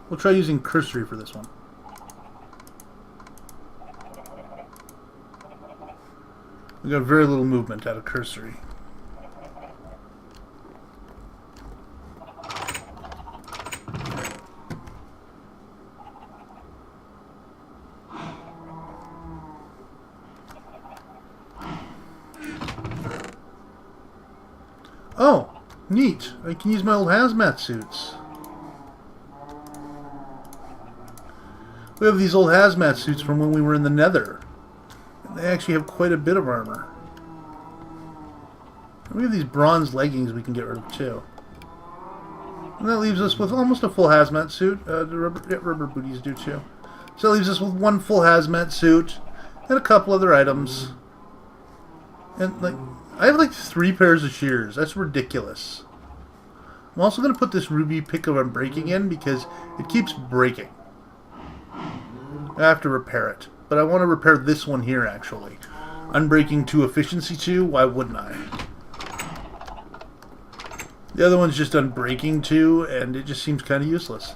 We'll try using cursory for this one. We got very little movement out of cursory. Oh, neat. I can use my old hazmat suits. We have these old hazmat suits from when we were in the Nether. And they actually have quite a bit of armor. And we have these bronze leggings we can get rid of too. And that leaves us with almost a full hazmat suit. The rubber booties do too. So that leaves us with one full hazmat suit and a couple other items. And like, I have like 3 pairs of shears. That's ridiculous. I'm also going to put this ruby pick of unbreaking in because it keeps breaking. I have to repair it. But I want to repair this one here actually. Unbreaking 2, efficiency 2, why wouldn't I? The other one's just unbreaking 2 and it just seems kind of useless.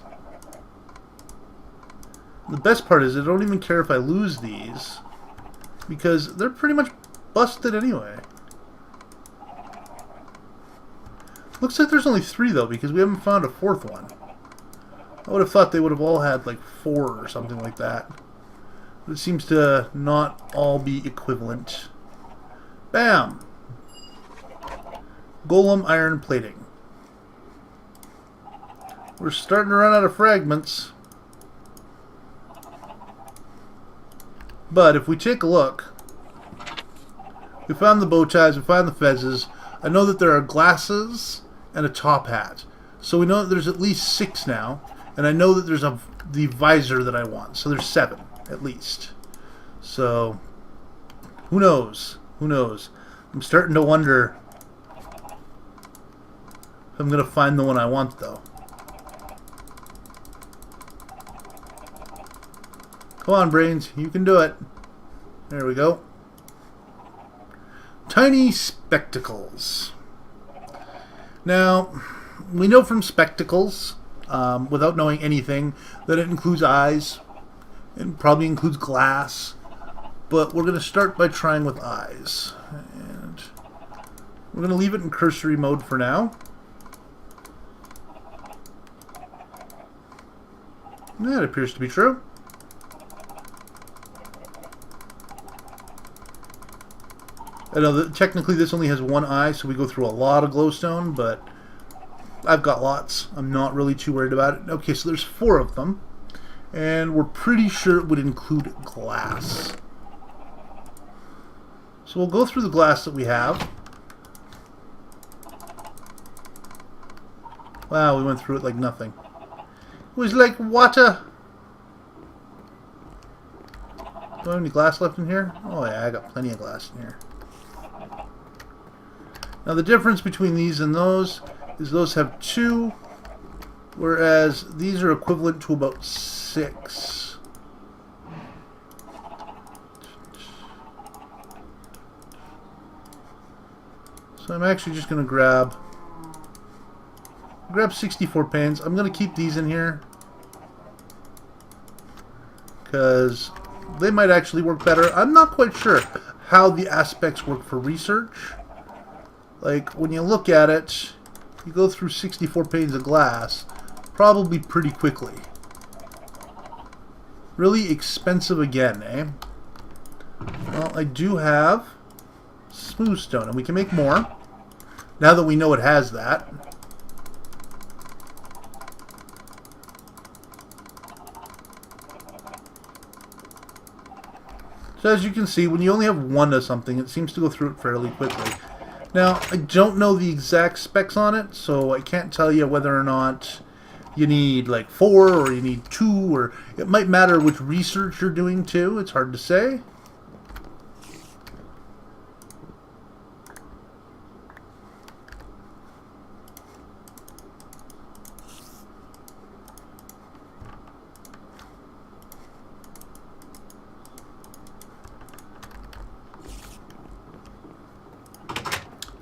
The best part is I don't even care if I lose these because they're pretty much busted anyway. Looks like there's only 3 though because we haven't found a 4th one. I would have thought they would have all had like 4 or something like that. But it seems to not all be equivalent. Bam! Golem iron plating. We're starting to run out of fragments. But if we take a look, we found the bow ties, we found the fezzes. I know that there are glasses and a top hat. So we know that there's at least 6 now. And I know that there's the visor that I want. So there's 7 at least. So who knows? Who knows? I'm starting to wonder if I'm going to find the one I want though. Come on, brains. You can do it. There we go. Tiny spectacles. Now, we know from spectacles, without knowing anything, that it includes eyes. It probably includes glass. But we're going to start by trying with eyes. And we're going to leave it in cursory mode for now. That appears to be true. I know that technically this only has 1 eye, so we go through a lot of glowstone, but I've got lots. I'm not really too worried about it. Okay, so there's 4 of them, and we're pretty sure it would include glass. So we'll go through the glass that we have. Wow, we went through it like nothing. It was like water. Do I have any glass left in here? Oh yeah, I got plenty of glass in here. Now the difference between these and those is those have 2, whereas these are equivalent to about 6. So I'm actually just going to grab 64 panes. I'm going to keep these in here because they might actually work better. I'm not quite sure how the aspects work for research. Like, when you look at it, you go through 64 panes of glass probably pretty quickly. Really expensive again, eh? Well, I do have smooth stone, and we can make more now that we know it has that. So as you can see, when you only have 1 of something, it seems to go through it fairly quickly. Now, I don't know the exact specs on it, so I can't tell you whether or not you need like 4 or you need 2, or it might matter which research you're doing too. It's hard to say.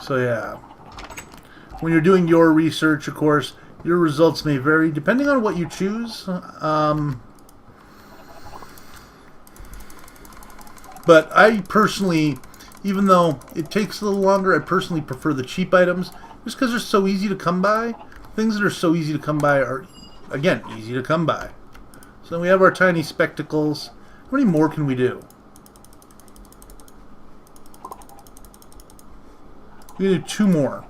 So yeah, when you're doing your research, of course, Your results may vary depending on what you choose. But I personally, even though it takes a little longer, I personally prefer the cheap items just because they're so easy to come by. Things that are so easy to come by are, again, easy to come by. So we have our tiny spectacles. How many more can we do? We can do 2 more.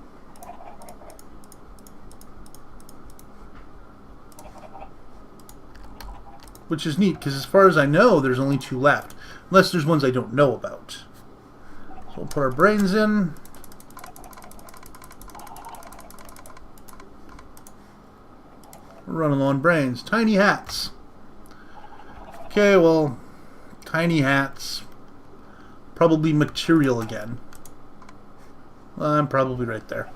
Which is neat, because as far as I know, there's only 2 left. Unless there's ones I don't know about. So we'll put our brains in. We're running low on brains. Tiny hats. Okay, well, tiny hats. Probably material again. Well, I'm probably right there.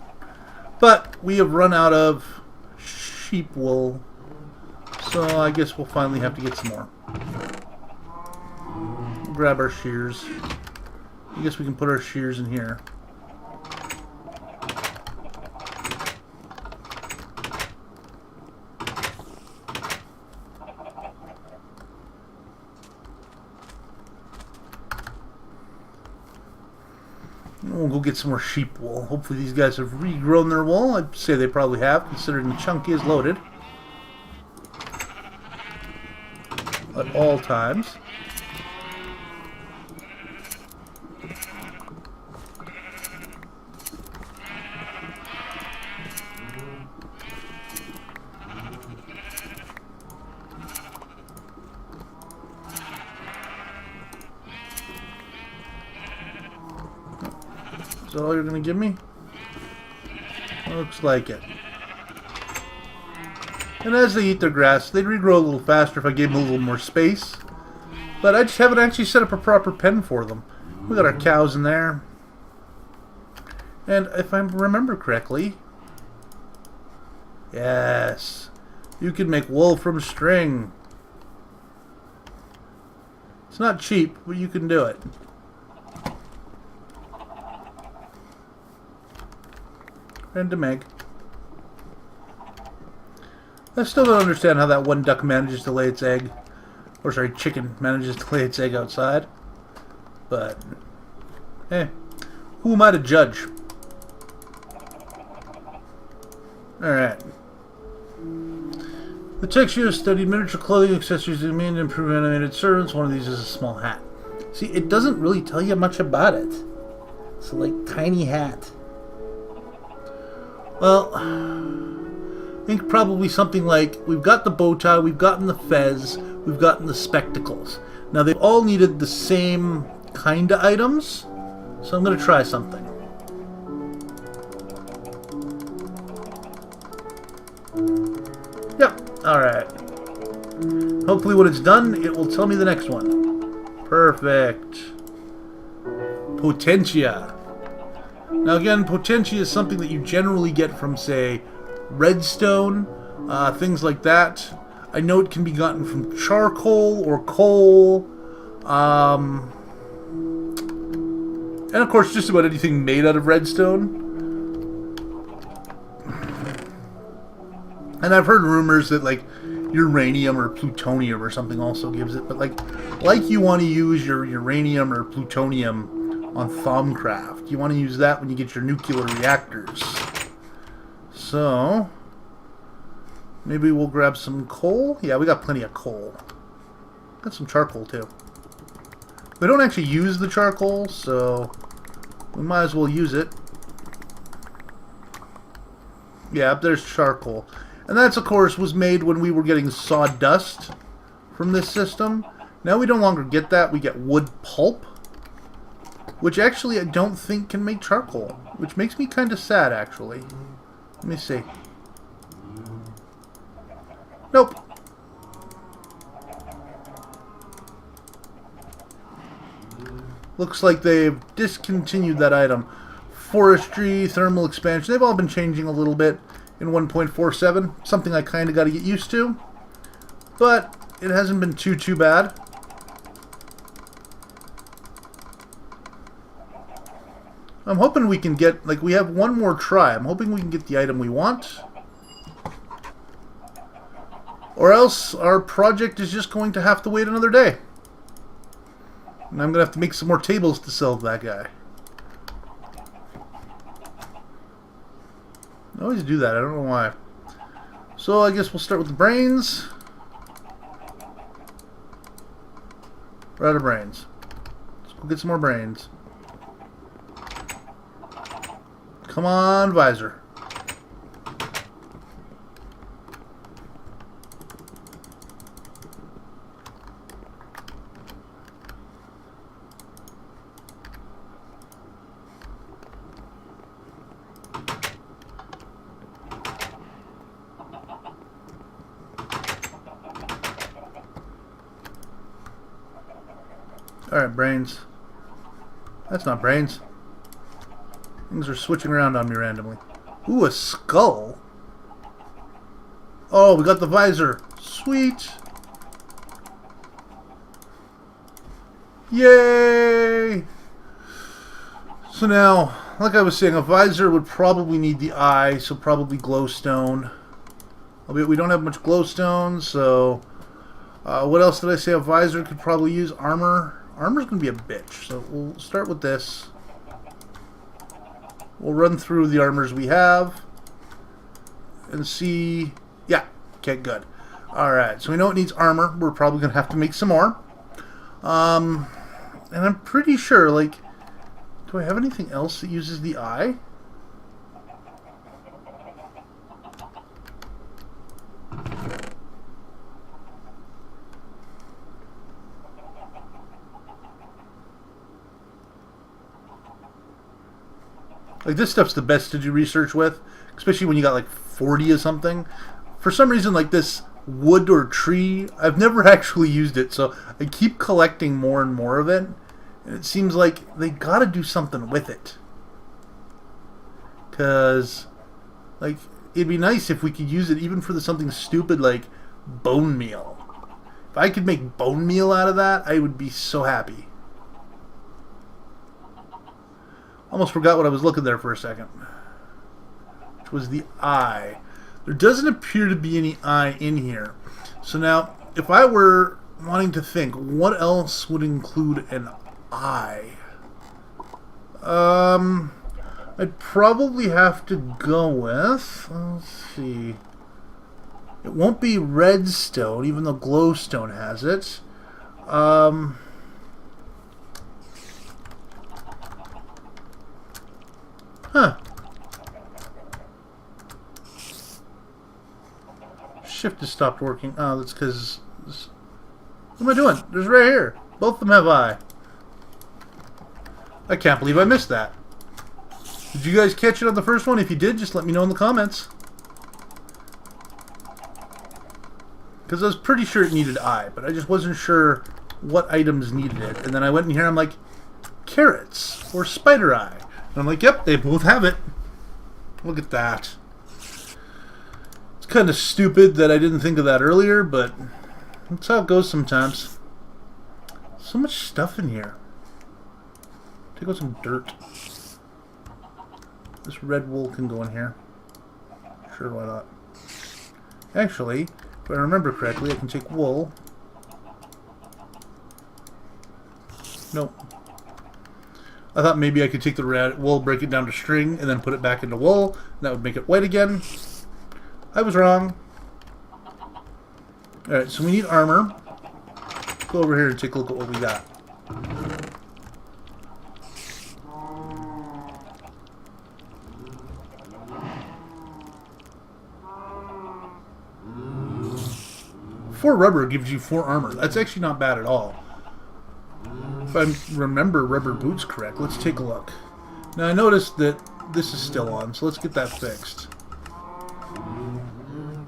But we have run out of sheep wool. So I guess we'll finally have to get some more. We'll grab our shears. I guess we can put our shears in here. We'll go get some more sheep wool. Hopefully these guys have regrown their wool. I'd say they probably have, considering the chunk is loaded at all times. Is that all you're going to give me? Looks like it. And as they eat their grass, they'd regrow a little faster if I gave them a little more space. But I just haven't actually set up a proper pen for them. We got our cows in there. And if I remember correctly... Yes. You can make wool from string. It's not cheap, but you can do it. And to Meg. I still don't understand how that one duck manages to lay its egg. Or sorry, chicken manages to lay its egg outside. But, who am I to judge? Alright. The texture has studied miniature clothing accessories that mean to improve animated servants. One of these is a small hat. See, it doesn't really tell you much about it. It's like tiny hat. Well, I think probably something like, we've got the bow tie, we've gotten the fez, we've gotten the spectacles. Now they've all needed the same kind of items, so I'm going to try something. Yep, alright. Hopefully when it's done, it will tell me the next one. Perfect. Potentia. Now again, potentia is something that you generally get from, say, redstone, things like that. I know it can be gotten from charcoal or coal, and of course just about anything made out of redstone. And I've heard rumors that like uranium or plutonium or something also gives it, but like you want to use your uranium or plutonium on Thaumcraft. You want to use that when you get your nuclear reactors. So, maybe we'll grab some coal. Yeah, we got plenty of coal. Got some charcoal too. We don't actually use the charcoal, so we might as well use it. Yeah, up there's charcoal. And that's, of course, was made when we were getting sawdust from this system. Now we no longer get that. We get wood pulp, which actually I don't think can make charcoal, which makes me kind of sad, actually. Let me see. Nope. Looks like they've discontinued that item. Forestry, thermal expansion, they've all been changing a little bit in 1.47. Something I kind of got to get used to. But it hasn't been too bad. I'm hoping we can get, like, we have one more try. I'm hoping we can get the item we want. Or else our project is just going to have to wait another day. And I'm going to have to make some more tables to sell to that guy. I always do that. I don't know why. So I guess we'll start with the brains. We're out of brains. Let's go get some more brains. Come on, visor. Alright, brains. That's not brains. Things are switching around on me randomly. Ooh, a skull. Oh, we got the visor. Sweet. Yay! So now, like I was saying, a visor would probably need the eye, so probably glowstone. Albeit we don't have much glowstone, so... what else did I say a visor could probably use? Armor. Armor's going to be a bitch, so we'll start with this. We'll run through the armors we have and see... Yeah, okay, good. Alright, so we know it needs armor. We're probably going to have to make some more. And I'm pretty sure, like... Do I have anything else that uses the eye? Like, this stuff's the best to do research with, especially when you got like 40 or something. For some reason, like this wood or tree, I've never actually used it, so I keep collecting more and more of it. And it seems like they gotta do something with it. Because, like, it'd be nice if we could use it even for something stupid like bone meal. If I could make bone meal out of that, I would be so happy. Almost forgot what I was looking there for a second. Which was the eye. There doesn't appear to be any eye in here. So now, if I were wanting to think, what else would include an eye? I'd probably have to go with... Let's see. It won't be redstone, even though glowstone has it. Huh. Shift has stopped working. Oh, that's because... What am I doing? There's right here. Both of them have eye. I can't believe I missed that. Did you guys catch it on the first one? If you did, just let me know in the comments. Because I was pretty sure it needed eye, but I just wasn't sure what items needed it. And then I went in here and I'm like, carrots or spider eye. And I'm like, yep, they both have it. Look at that. It's kind of stupid that I didn't think of that earlier, but that's how it goes sometimes. So much stuff in here. Take out some dirt. This red wool can go in here. Sure, why not? Actually, if I remember correctly, I can take wool. Nope. I thought maybe I could take the red wool, break it down to string, and then put it back into wool, and that would make it white again. I was wrong. Alright, so we need armor. Go over here and take a look at what we got. Four rubber gives you 4 armor. That's actually not bad at all. If I remember rubber boots correct, let's take a look. Now I noticed that this is still on, so let's get that fixed.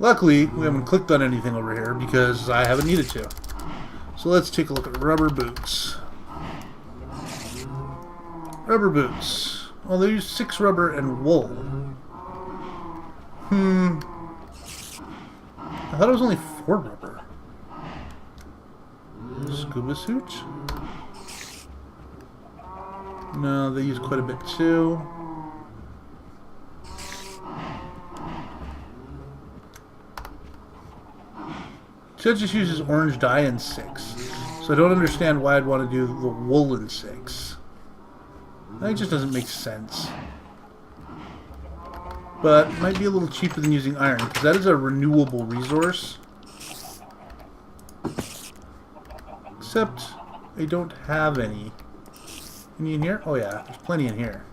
Luckily, we haven't clicked on anything over here because I haven't needed to. So let's take a look at rubber boots. Rubber boots. Well, they use 6 rubber and wool. I thought it was only 4 rubber. Scuba suit? No, they use quite a bit too. It just uses orange dye in 6. So I don't understand why I'd want to do the wool in 6. That just doesn't make sense. But it might be a little cheaper than using iron, because that is a renewable resource. Except I don't have any. Any in here? Oh yeah, there's plenty in here.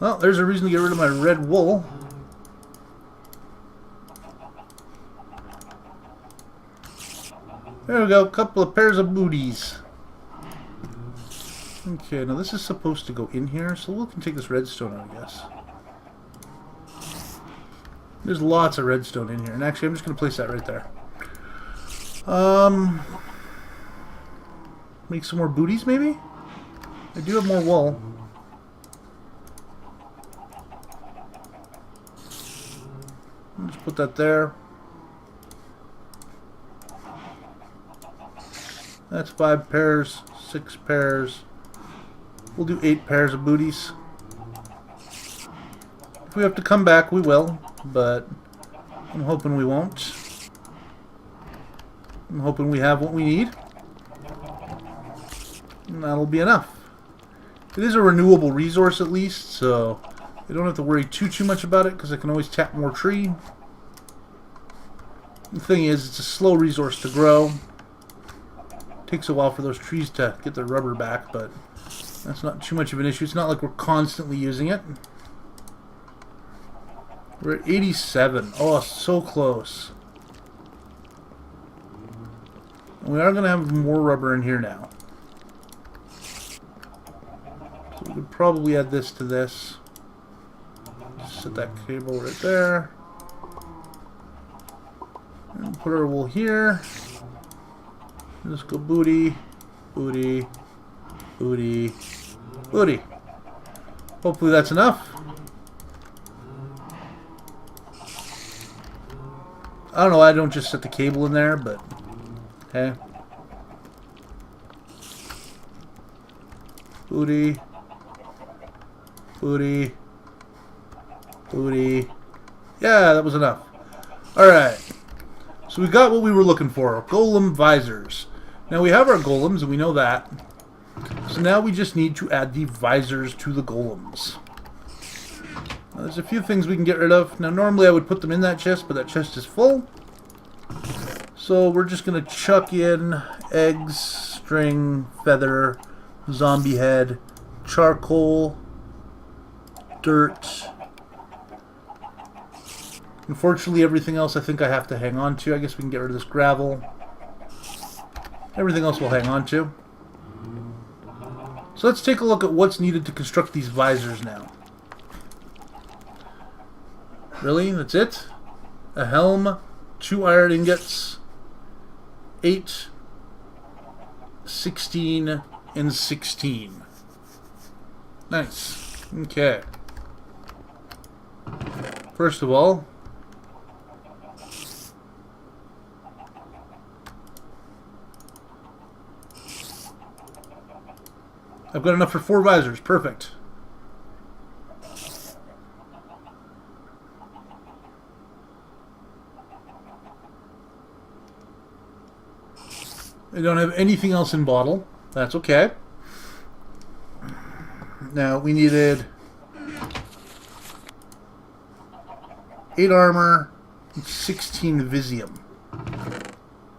Well, there's a reason to get rid of my red wool. There we go, a couple of pairs of booties. Okay, now this is supposed to go in here, so we can take this redstone out, I guess. There's lots of redstone in here, and actually I'm just going to place that right there. Make some more booties, maybe? I do have more wool. Just put that there. That's 5 pairs, 6 pairs. We'll do 8 pairs of booties. If we have to come back, we will, but I'm hoping we won't. I'm hoping we have what we need. And that'll be enough. It is a renewable resource at least, so I don't have to worry too much about it because I can always tap more tree. The thing is, it's a slow resource to grow. Takes a while for those trees to get their rubber back, but that's not too much of an issue. It's not like we're constantly using it. We're at 87. Oh, so close. And we are going to have more rubber in here now. So we could probably add this to this. Just set that cable right there. And put our wool here. Let's go booty, booty, booty, booty. Hopefully that's enough. I don't know why I don't just set the cable in there, but hey. Booty, booty, booty. Yeah, that was enough. Alright. So we got what we were looking for. Golem visors. Now we have our golems, and we know that. So now we just need to add the visors to the golems. Now there's a few things we can get rid of. Now normally I would put them in that chest, but that chest is full. So we're just going to chuck in eggs, string, feather, zombie head, charcoal, dirt. Unfortunately, everything else I think I have to hang on to. I guess we can get rid of this gravel. Everything else we'll hang on to. So let's take a look at what's needed to construct these visors now. Really? That's it? A helm, 2 iron ingots, 8, 16, and 16. Nice. Okay. First of all, I've got enough for 4 visors. Perfect. I don't have anything else in bottle. That's okay. Now we needed 8 armor and 16 Visium.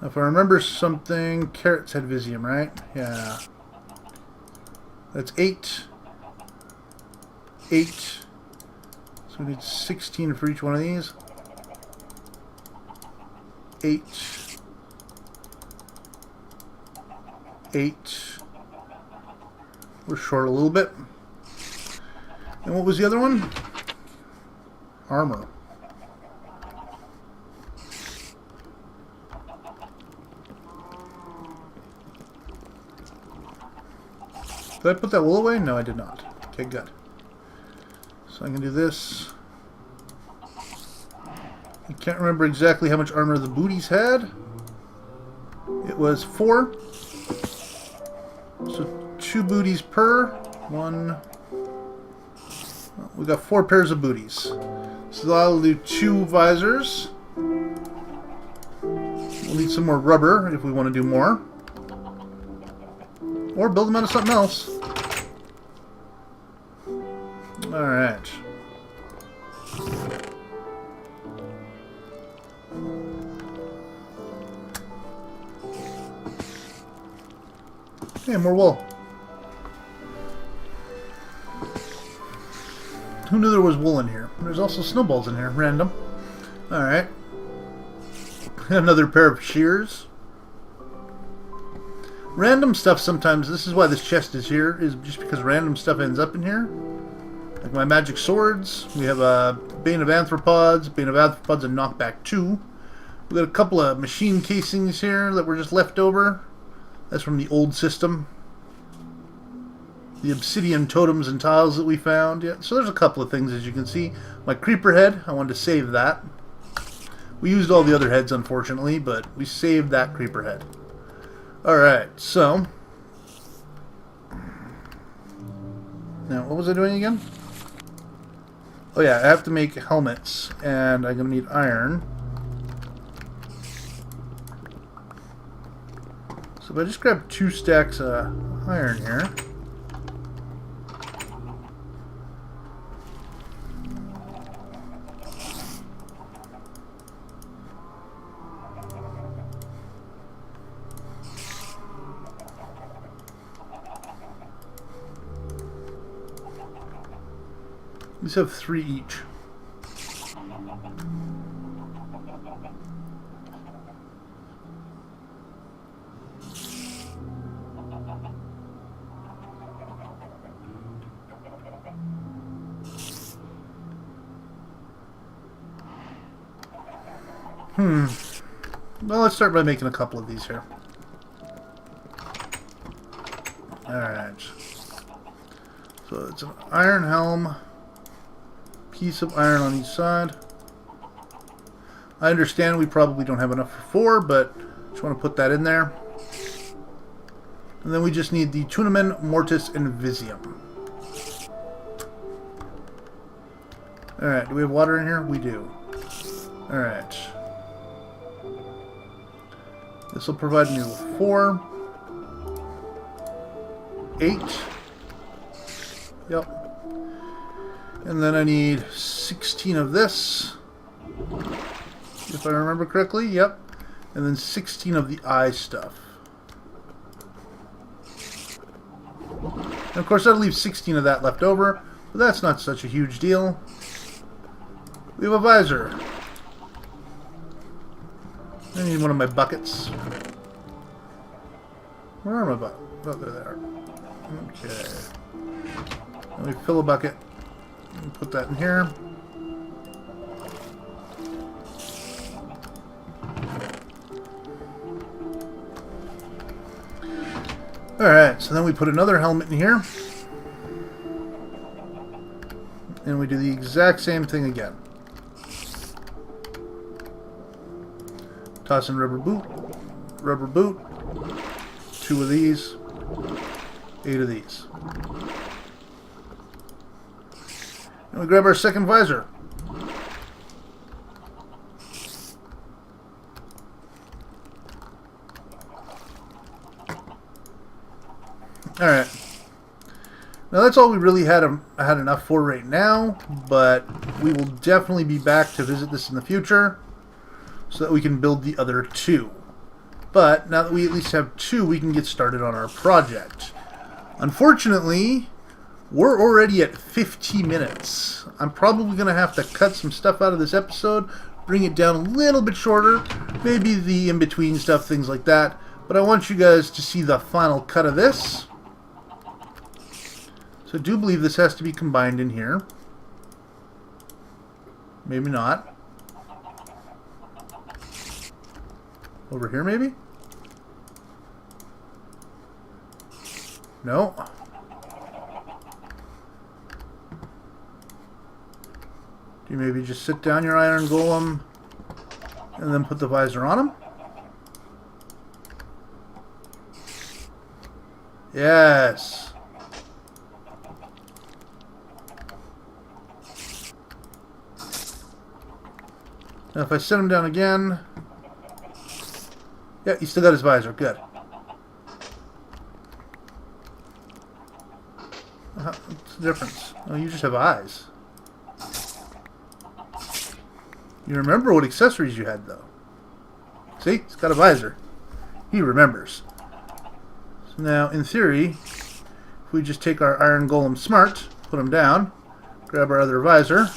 Now if I remember something, carrots had Visium, right? Yeah. That's 8. 8. So we need 16 for each one of these. 8. 8. We're short a little bit. And what was the other one? Armor. Did I put that wool away? No, I did not. Okay, good. So I can do this. I can't remember exactly how much armor the booties had. It was 4. So 2 booties per. 1. We got 4 pairs of booties. So that'll do 2 visors. need some more rubber if we want to do more. Or build them out of something else. Alright. Okay, more wool. Who knew there was wool in here? There's also snowballs in here. Random. Alright. Another pair of shears. Random stuff sometimes, this is why this chest is here, is just because random stuff ends up in here. Like my magic swords. We have a Bane of Arthropods, and Knockback 2. We've got a couple of machine casings here that were just left over. That's from the old system. The obsidian totems and tiles that we found. Yeah, so there's a couple of things, as you can see. My creeper head, I wanted to save that. We used all the other heads, unfortunately, but we saved that creeper head. Alright, so... now, what was I doing again? Oh yeah, I have to make helmets, and I'm going to need iron. So if I just grab 2 stacks of iron here... these have 3 each. Well, let's start by making a couple of these here. Alright. So it's an iron helm. Piece of iron on each side. I understand we probably don't have enough for 4, but just want to put that in there. And then we just need the Tunamen, Mortis, and Visium. Alright, do we have water in here? We do. Alright. This will provide me with 4. 8. Yep. And then I need 16 of this, if I remember correctly. Yep. And then 16 of the eye stuff. And of course, that'll leave 16 of that left over, but that's not such a huge deal. We have a visor. I need one of my buckets. Where are my buckets? Oh, there they are. Okay. Let me fill a bucket. Put that in here. Alright, so then we put another helmet in here. And we do the exact same thing again. Toss in rubber boot. 2 of these. 8 of these. And we grab our second visor. Alright. Now that's all we really had enough for right now, but we will definitely be back to visit this in the future so that we can build the other 2. But now that we at least have 2, we can get started on our project. Unfortunately, we're already at 50 minutes. I'm probably going to have to cut some stuff out of this episode, bring it down a little bit shorter, maybe the in-between stuff, things like that. But I want you guys to see the final cut of this. So I do believe this has to be combined in here. Maybe not. Over here, maybe? No. You maybe just sit down your iron golem and then put the visor on him. Yes. Now if I set him down again, Yeah, he still got his visor. Good. What's the difference? Oh, you just have eyes. You remember what accessories you had, though. See? He's got a visor. He remembers. So now, in theory, if we just take our Iron Golem Smart, put him down, grab our other visor,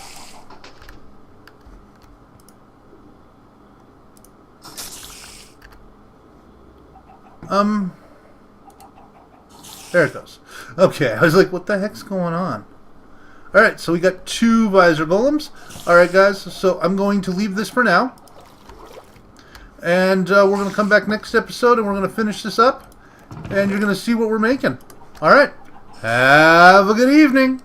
there it goes. Okay, I was like, what the heck's going on? Alright, so we got 2 visor golems. Alright, guys, so I'm going to leave this for now. And we're going to come back next episode and we're going to finish this up. And you're going to see what we're making. Alright, have a good evening.